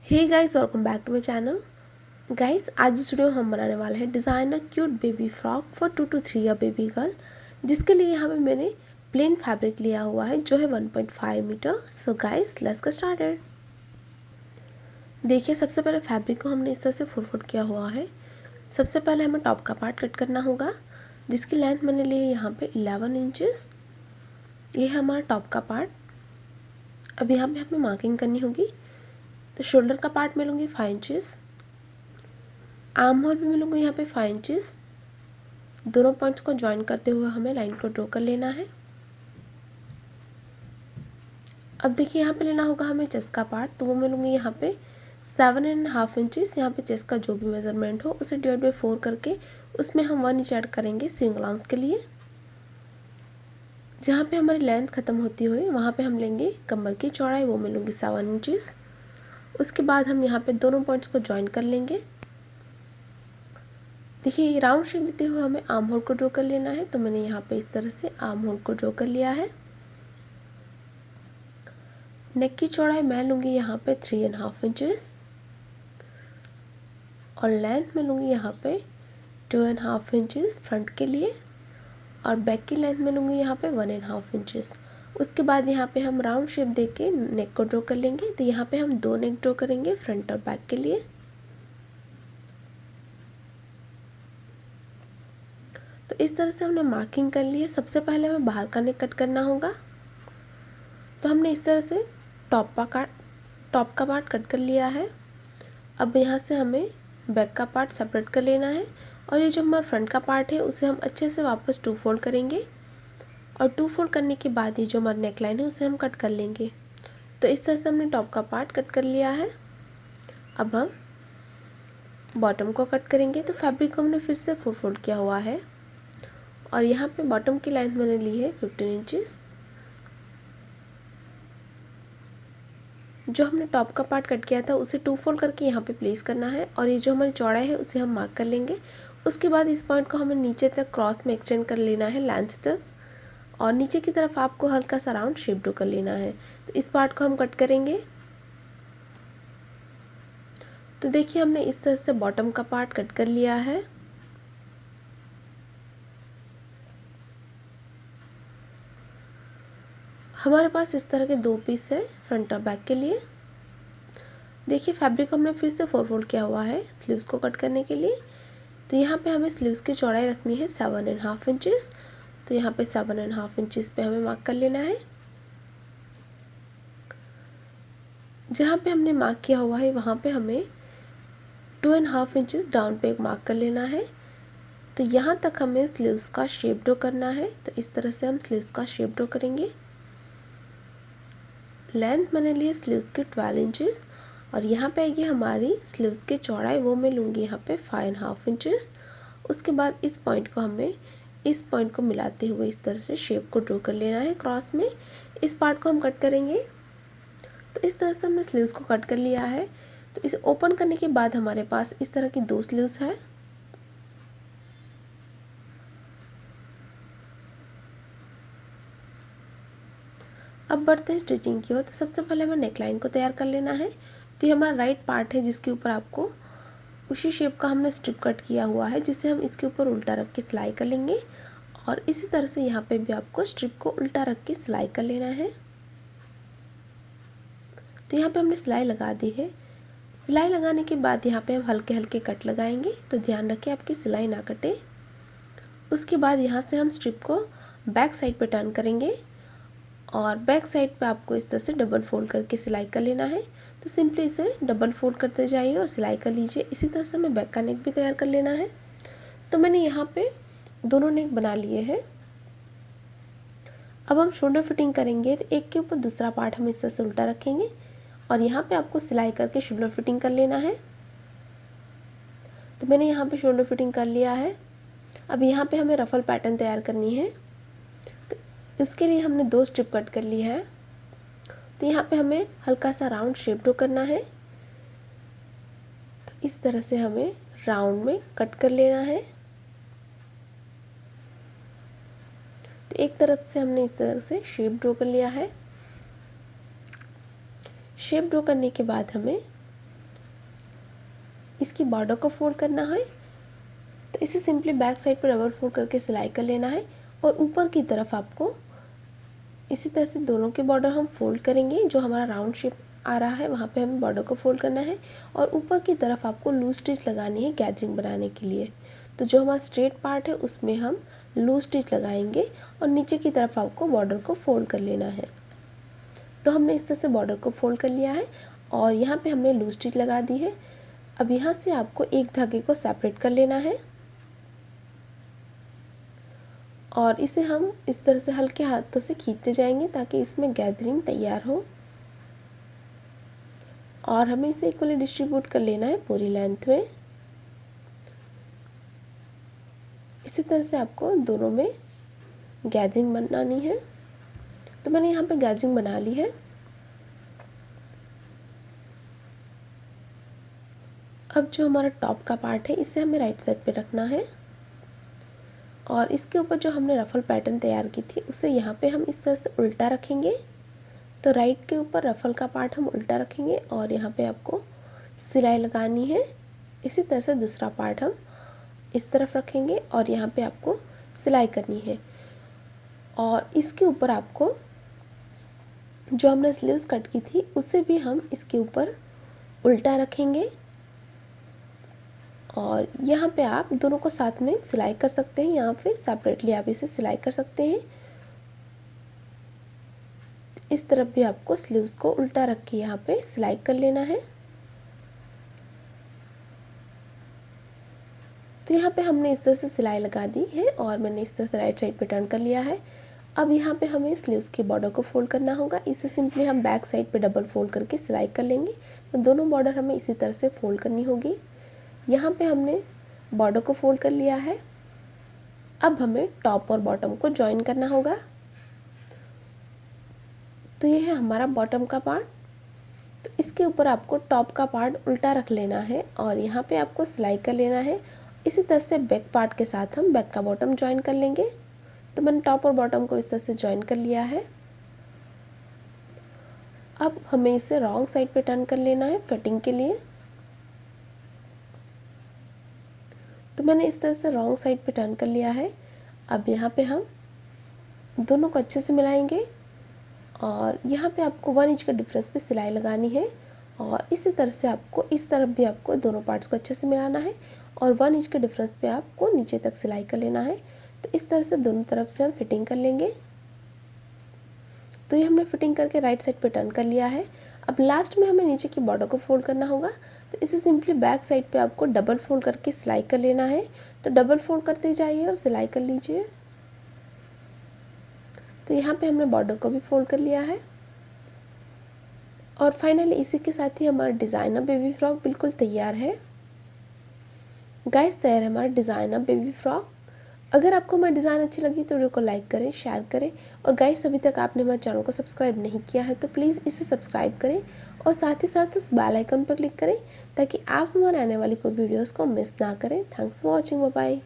Hey guys, welcome back to my channel. Guys, आज इस video में हम बनाने वाले हैं designer cute baby frock for 2 to 3 year baby girl, जिसके लिए यहाँ पे मैंने प्लेन फैब्रिक लिया हुआ है जो है 1.5 metre. So guys, let's get started. देखिए, सबसे पहले फैब्रिक को हमने इस तरह से फोल्ड किया हुआ है। सबसे पहले हमें टॉप का पार्ट कट करना होगा, जिसकी लेंथ मैंने ली है यहाँ पे 11 इंचेस। ये है हमारा टॉप का पार्ट। अब यहाँ पे हमें मार्किंग करनी होगी। तो शोल्डर का पार्ट मैं लूँगी 5 इंचेस, आर्म होल भी मिलूंगा यहाँ पे 5 इंचेस। दोनों पॉइंट्स को ज्वाइन करते हुए हमें लाइन को ड्रॉ कर लेना है। अब देखिए, यहाँ पे लेना होगा हमें चेस्ट का पार्ट, तो वो मैं लूँगी यहाँ पे 7.5 इंचेस। यहाँ पे चेस्ट का जो भी मेजरमेंट हो उसे डिवाइड बाई 4 करके उसमें हम 1 इंच ऐड करेंगे स्विंग अलाउंस के लिए। जहाँ पे हमारी लेंथ खत्म होती हुई वहाँ पे हम लेंगे कमर की चौड़ाई, वो मैं लूँगी 7 इंचेस। उसके बाद हम यहाँ पे दोनों पॉइंट्स को ज्वाइन कर लेंगे। देखिए, ये राउंड शेप देते हुए हमें आर्म होल को ड्रॉ कर लेना है, तो मैंने यहाँ पे इस तरह से आर्म होल को ड्रॉ कर लिया है। नेक की चौड़ाई मैं लूँगी यहाँ पे 3.5 इंचेस और लेंथ में लूँगी यहाँ पे 2.5 इंचेस फ्रंट के लिए, और बैक की लेंथ में लूँगी यहाँ पे 1.5 इंचेस। उसके बाद यहाँ पे हम राउंड शेप दे के नेक को ड्रॉ कर लेंगे। तो यहाँ पे हम 2 नेक ड्रॉ करेंगे फ्रंट और बैक के लिए। तो इस तरह से हमने मार्किंग कर ली है। सबसे पहले हमें बाहर का नेक कट करना होगा। तो हमने इस तरह से टॉप का पार्ट कट कर लिया है। अब यहाँ से हमें बैक का पार्ट सेपरेट कर लेना है, और ये जो हमारा फ्रंट का पार्ट है उसे हम अच्छे से वापस 2 फोल्ड करेंगे, और 2 फोल्ड करने के बाद ये जो हमारा नेक लाइन है उसे हम कट कर लेंगे। तो इस तरह से हमने टॉप का पार्ट कट कर लिया है। अब हम बॉटम को कट करेंगे। तो फैब्रिक को हमने फिर से 4 फोल्ड किया हुआ है, और यहाँ पे बॉटम की लेंथ मैंने ली है 15 इंचेस। जो हमने टॉप का पार्ट कट किया था उसे 2 फोल्ड करके यहाँ पे प्लेस करना है, और ये जो हमारी चौड़ाई है उसे हम मार्क कर लेंगे। उसके बाद इस पॉइंट को हमें नीचे तक क्रॉस में एक्सटेंड कर लेना है लेंथ तक, और नीचे की तरफ आपको हल्का सा राउंड शेप ड्रॉ कर लेना है। तो इस पार्ट को हम कट करेंगे। तो देखिए, हमने इस तरह से बॉटम का पार्ट कट कर लिया है। हमारे पास इस तरह के 2 पीस है फ्रंट और बैक के लिए। देखिए, फैब्रिक को हमने फिर से 4 फोल्ड किया हुआ है स्लीव्स को कट करने के लिए। तो यहाँ पे हमें स्लीव्स की चौड़ाई रखनी है 7.5 इंचेस। तो यहाँ पे 7.5 इंचेस पे हमें मार्क कर लेना है। जहाँ पे हमने मार्क किया हुआ है वहाँ पे हमें 2.5 इंचेस डाउन पे मार्क कर लेना है। तो यहाँ तक हमें स्लीव्स का शेप ड्रॉ करना है। तो इस तरह से हम स्लीव्स का शेप ड्रॉ करेंगे। लेंथ मैंने ली है स्लीव्स की 12 इंचेस, और यहाँ पे आएगी हमारी स्लीव्स की चौड़ाई, वो मैं लूँगी यहाँ पे 5.5 इंचेस। उसके बाद इस पॉइंट को हमें इस पॉइंट को मिलाते हुए इस तरह से शेप को ड्रॉ कर लेना है क्रॉस में। इस पार्ट को हम कट करेंगे। तो इस तरह से हमने स्लीव्स को कट कर लिया है। तो इसे ओपन करने के बाद हमारे पास इस तरह की 2 स्लीव्स है। अब बढ़ते हैं स्टिचिंग की ओर। तो सबसे पहले हमें नेकलाइन को तैयार कर लेना है। तो ये हमारा राइट पार्ट है जिसके ऊपर आपको उसी शेप का हमने स्ट्रिप कट किया हुआ है, जिसे हम इसके ऊपर उल्टा रख के सिलाई कर लेंगे, और इसी तरह से यहाँ पे भी आपको स्ट्रिप को उल्टा रख के सिलाई कर लेना है। तो यहाँ पे हमने सिलाई लगा दी है। सिलाई लगाने के बाद यहाँ पे हम हल्के हल्के कट लगाएंगे, तो ध्यान रखें आपकी सिलाई ना कटे। उसके बाद यहाँ से हम स्ट्रिप को बैक साइड पे टर्न करेंगे, और बैक साइड पे आपको इस तरह से डबल फोल्ड करके सिलाई कर लेना है। तो सिंपली इसे डबल फोल्ड करते जाइए और सिलाई कर लीजिए। इसी तरह से हमें बैक का नेक भी तैयार कर लेना है। तो मैंने यहाँ पे दोनों नेक बना लिए हैं। अब हम शोल्डर फिटिंग करेंगे। तो एक के ऊपर दूसरा पार्ट हम इस तरह से उल्टा रखेंगे, और यहाँ पे आपको सिलाई करके शोल्डर फिटिंग कर लेना है। तो मैंने यहाँ पे शोल्डर फिटिंग कर लिया है। अब यहाँ पे हमें रफल पैटर्न तैयार करनी है। तो इसके लिए हमने 2 स्ट्रिप कट कर ली है। तो यहाँ पे हमें हल्का सा राउंड शेप ड्रॉ करना है। तो इस तरह से हमें राउंड में कट कर लेना है। तो एक तरफ से हमने इस तरह से शेप ड्रॉ कर लिया है। शेप ड्रॉ करने के बाद हमें इसकी बॉर्डर को फोल्ड करना है तो इसे सिंपली बैक साइड पर डबल फोल्ड करके सिलाई कर लेना है और ऊपर की तरफ आपको इसी तरह से दोनों के बॉर्डर हम फोल्ड करेंगे। जो हमारा राउंड शेप आ रहा है वहाँ पे हमें बॉर्डर को फोल्ड करना है और ऊपर की तरफ आपको लूज स्टिच लगानी है गैदरिंग बनाने के लिए। तो जो हमारा स्ट्रेट पार्ट है उसमें हम लूज स्टिच लगाएंगे और नीचे की तरफ आपको बॉर्डर को फोल्ड कर लेना है। तो हमने इस तरह से बॉर्डर को फोल्ड कर लिया है और यहाँ पे हमने लूज स्टिच लगा दी है। अब यहाँ से आपको एक धागे को सेपरेट कर लेना है और इसे हम इस तरह से हल्के हाथों से खींचते जाएंगे ताकि इसमें गैदरिंग तैयार हो और हमें इसे इक्वली डिस्ट्रीब्यूट कर लेना है पूरी लेंथ में। इसी तरह से आपको दोनों में गैदरिंग बनानी है। तो मैंने यहाँ पे गैदरिंग बना ली है। अब जो हमारा टॉप का पार्ट है इसे हमें राइट साइड पे रखना है और इसके ऊपर जो हमने रफल पैटर्न तैयार की थी उसे यहाँ पे हम इस तरह से उल्टा रखेंगे। तो राइट के ऊपर रफल का पार्ट हम उल्टा रखेंगे और यहाँ पे आपको सिलाई लगानी है। इसी तरह से दूसरा पार्ट हम इस तरफ रखेंगे और यहाँ पे आपको सिलाई करनी है और इसके ऊपर आपको जो हमने स्लीव्स कट की थी उसे भी हम इसके ऊपर उल्टा रखेंगे और यहाँ पे आप दोनों को साथ में सिलाई कर सकते हैं या फिर सेपरेटली आप इसे सिलाई कर सकते हैं। इस तरफ भी आपको स्लीव्स को उल्टा रख के यहाँ पे सिलाई कर लेना है। तो यहाँ पे हमने इस तरह से सिलाई लगा दी है और मैंने इस तरह से राइट साइड पे टर्न कर लिया है। अब यहाँ पे हमें स्लीव्स के बॉर्डर को फोल्ड करना होगा। इसे सिंपली हम बैक साइड पे डबल फोल्ड करके सिलाई कर लेंगे। तो दोनों बॉर्डर हमें इसी तरह से फोल्ड करनी होगी। यहाँ पे हमने बॉर्डर को फोल्ड कर लिया है। अब हमें टॉप और बॉटम को ज्वाइन करना होगा। तो ये है हमारा बॉटम का पार्ट। तो इसके ऊपर आपको टॉप का पार्ट उल्टा रख लेना है और यहाँ पे आपको सिलाई कर लेना है। इसी तरह से बैक पार्ट के साथ हम बैक का बॉटम ज्वाइन कर लेंगे। तो मैंने टॉप और बॉटम को इस तरह से ज्वाइन कर लिया है। अब हमें इसे रॉन्ग साइड पे टर्न कर लेना है फिटिंग के लिए। तो मैंने इस तरह से रॉन्ग साइड पे टर्न कर लिया है। अब यहाँ पे हम दोनों को अच्छे से मिलाएंगे और यहाँ पे आपको 1 इंच का डिफरेंस पे सिलाई लगानी है और इसी तरह से आपको इस तरफ भी आपको दोनों पार्ट्स को अच्छे से मिलाना है और 1 इंच के डिफरेंस पे आपको नीचे तक सिलाई कर लेना है। तो इस तरह से दोनों तरफ से हम फिटिंग कर लेंगे। तो ये हमने फिटिंग करके राइट साइड पे टर्न कर लिया है। अब लास्ट में हमें नीचे की बॉर्डर को फोल्ड करना होगा। तो इसे सिंपली बैक साइड पे आपको डबल फोल्ड करके सिलाई कर लेना है। तो डबल फोल्ड करते जाइए और सिलाई कर लीजिए। तो यहाँ पे हमने बॉर्डर को भी फोल्ड कर लिया है और फाइनली इसी के साथ ही हमारा डिज़ाइनर बेबी फ्रॉक बिल्कुल तैयार है। गाइस तैयार है हमारा डिज़ाइनर बेबी फ्रॉक। अगर आपको हमारी डिज़ाइन अच्छी लगी तो वीडियो को लाइक करें, शेयर करें और गाइस अभी तक आपने हमारे चैनल को सब्सक्राइब नहीं किया है तो प्लीज़ इसे सब्सक्राइब करें और साथ ही साथ उस बेल आइकन पर क्लिक करें ताकि आप हमारे आने वाली कोई वीडियोस को मिस ना करें। Thanks for watching. Bye bye.